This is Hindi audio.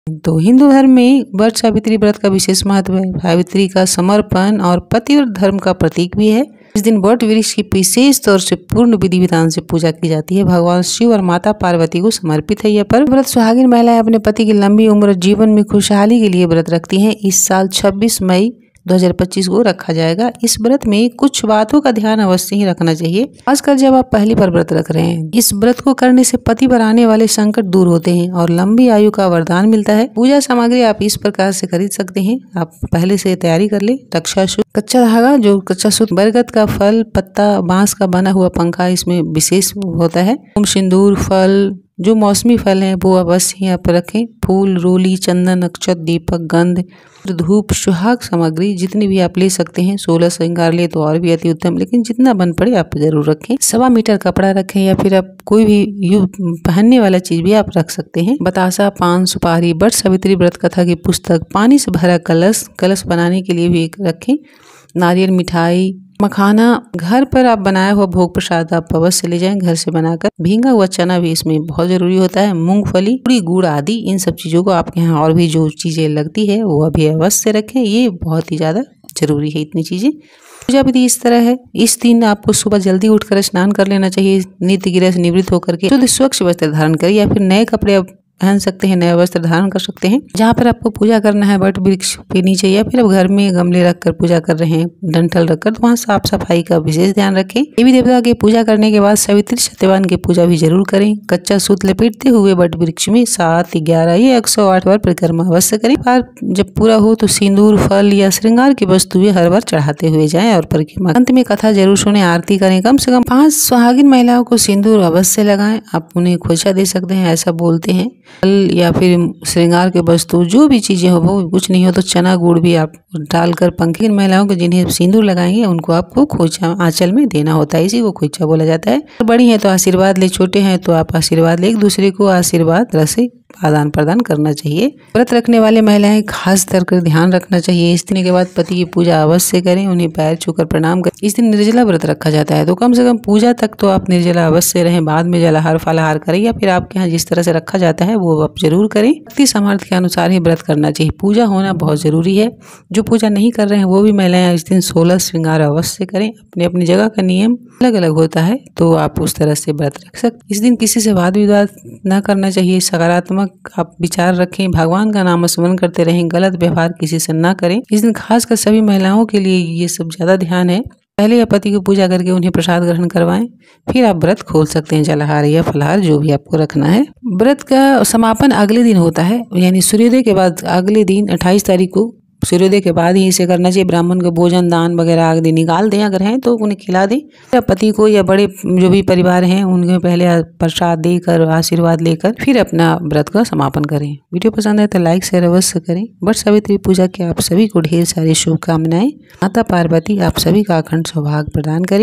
तो हिंदू धर्म में वट सावित्री व्रत का विशेष महत्व है। सावित्री का समर्पण और पतिव्रत धर्म का प्रतीक भी है। इस दिन वट वृक्ष की विशेष तौर से पूर्ण विधि विधान से पूजा की जाती है। भगवान शिव और माता पार्वती को समर्पित है यह पर्व। व्रत सुहागिन महिलाएं अपने पति की लंबी उम्र और जीवन में खुशहाली के लिए व्रत रखती हैं। इस साल 26 मई 2025 को रखा जाएगा। इस व्रत में कुछ बातों का ध्यान अवश्य ही रखना चाहिए, खासकर जब आप पहली बार व्रत रख रहे हैं। इस व्रत को करने से पति पर आने वाले संकट दूर होते हैं और लंबी आयु का वरदान मिलता है। पूजा सामग्री आप इस प्रकार से खरीद सकते हैं। आप पहले से तैयारी कर ले। रक्षा सूत्र, कच्चा धागा जो कच्चा सूत्र, बरगद का फल, पत्ता, बांस का बना हुआ पंखा इसमें विशेष होता है। सिंदूर, फल, जो मौसमी फल हैं वो अवश्य यहाँ पर रखें। फूल, रोली, चंदन, अक्षत, दीपक, गंध, धूप, सुहाग सामग्री जितनी भी आप ले सकते हैं। 16 श्रृंगार ले तो और भी अति उत्तम, लेकिन जितना बन पड़े आप जरूर रखें। 1.25 मीटर कपड़ा रखें या फिर आप कोई भी पहनने वाला चीज भी आप रख सकते हैं। बतासा, पान, सुपारी, वट सावित्री व्रत कथा की पुस्तक, पानी से भरा कलश बनाने के लिए भी रखें। नारियल, मिठाई, मखाना, घर पर आप बनाया हुआ भोग प्रसाद आप अवश्य ले जाएं घर से बनाकर। भींगा हुआ चना भी इसमें बहुत जरूरी होता है। मूंगफली, पूरी, गुड़ आदि इन सब चीजों को आपके यहाँ और भी जो चीजें लगती है वो अभी अवश्य रखें। ये बहुत ही ज्यादा जरूरी है इतनी चीजें। पूजा विधि इस तरह है। इस दिन आपको सुबह जल्दी उठकर स्नान कर लेना चाहिए। नित्य क्रिया से निवृत्त होकर के शुद्ध स्वच्छ वस्त्र धारण करें या फिर नए कपड़े पहन सकते हैं, नए वस्त्र धारण कर सकते हैं। जहाँ पर आपको पूजा करना है वट वृक्ष के नीचे या फिर आप घर में गमले रखकर पूजा कर रहे हैं, डंठल रखकर, तो वहाँ साफ सफाई का विशेष ध्यान रखें। देवी देवता की पूजा करने के बाद सावित्री सत्यवान की पूजा भी जरूर करें। कच्चा सूत लपेटते हुए वट वृक्ष में 7, 11 या 108 बार परिक्रमा अवश्य करें। बार जब पूरा हो तो सिंदूर, फल या श्रृंगार की वस्तुएं हर बार चढ़ाते हुए जाएं और परिक्रमा। अंत में कथा जरूर सुने, आरती करें। कम से कम 5 सुहागिन महिलाओं को सिंदूर अवश्य लगाएं। आप उन्हें खोचा दे सकते हैं, ऐसा बोलते हैं। फल या फिर श्रृंगार के वस्तु जो भी चीजें हो, वो कुछ नहीं हो तो चना गुड़ भी आप डालकर पंखी महिलाओं को जिन्हें सिंदूर लगाएंगे उनको आपको खोचा आंचल में देना होता है। इसी को खोचा बोला जाता है। बड़ी हैं तो आशीर्वाद ले, छोटे हैं तो आप आशीर्वाद ले। एक दूसरे को आशीर्वाद रसे आदान प्रदान करना चाहिए। व्रत रखने वाले महिलाएं खास कर ध्यान रखना चाहिए। इस दिन के बाद पति की पूजा अवश्य करें, उन्हें पैर छूकर प्रणाम करें। इस दिन निर्जला व्रत रखा जाता है, तो कम से कम पूजा तक तो आप निर्जला अवश्य रहें। बाद में जलाहार फलाहार करें या फिर आपके यहाँ जिस तरह से रखा जाता है वो आप जरूर करें। भक्ति सामर्थ्य के अनुसार ही व्रत करना चाहिए। पूजा होना बहुत जरूरी है। जो पूजा नहीं कर रहे हैं वो भी महिलाएं इस दिन 16 श्रृंगार अवश्य करें। अपने अपनी जगह का नियम अलग अलग होता है, तो आप उस तरह से व्रत रख सकते। इस दिन किसी से वाद विवाद न करना चाहिए। सकारात्मक आप विचार रखें। भगवान का नाम स्मरण करते रहें। गलत व्यवहार किसी से न करें। इस दिन खासकर सभी महिलाओं के लिए ये सब ज्यादा ध्यान है। पहले आप पति की पूजा करके उन्हें प्रसाद ग्रहण करवाएं, फिर आप व्रत खोल सकते हैं, जलाहार या फलाहार जो भी आपको रखना है। व्रत का समापन अगले दिन होता है, यानी सूर्योदय के बाद अगले दिन 28 तारीख को सूर्योदय के बाद ही इसे करना चाहिए। ब्राह्मण को भोजन दान वगैरह आदि निकाल दें, अगर हैं तो उन्हें खिला दें। या पति को या बड़े जो भी परिवार हैं उन्हें पहले प्रसाद देकर आशीर्वाद लेकर फिर अपना व्रत का समापन करें। वीडियो पसंद है तो लाइक शेयर अवश्य करें। वट सावित्री पूजा के आप सभी को ढेर सारी शुभकामनाएं। माता पार्वती आप सभी का अखंड सौभाग्य प्रदान करें।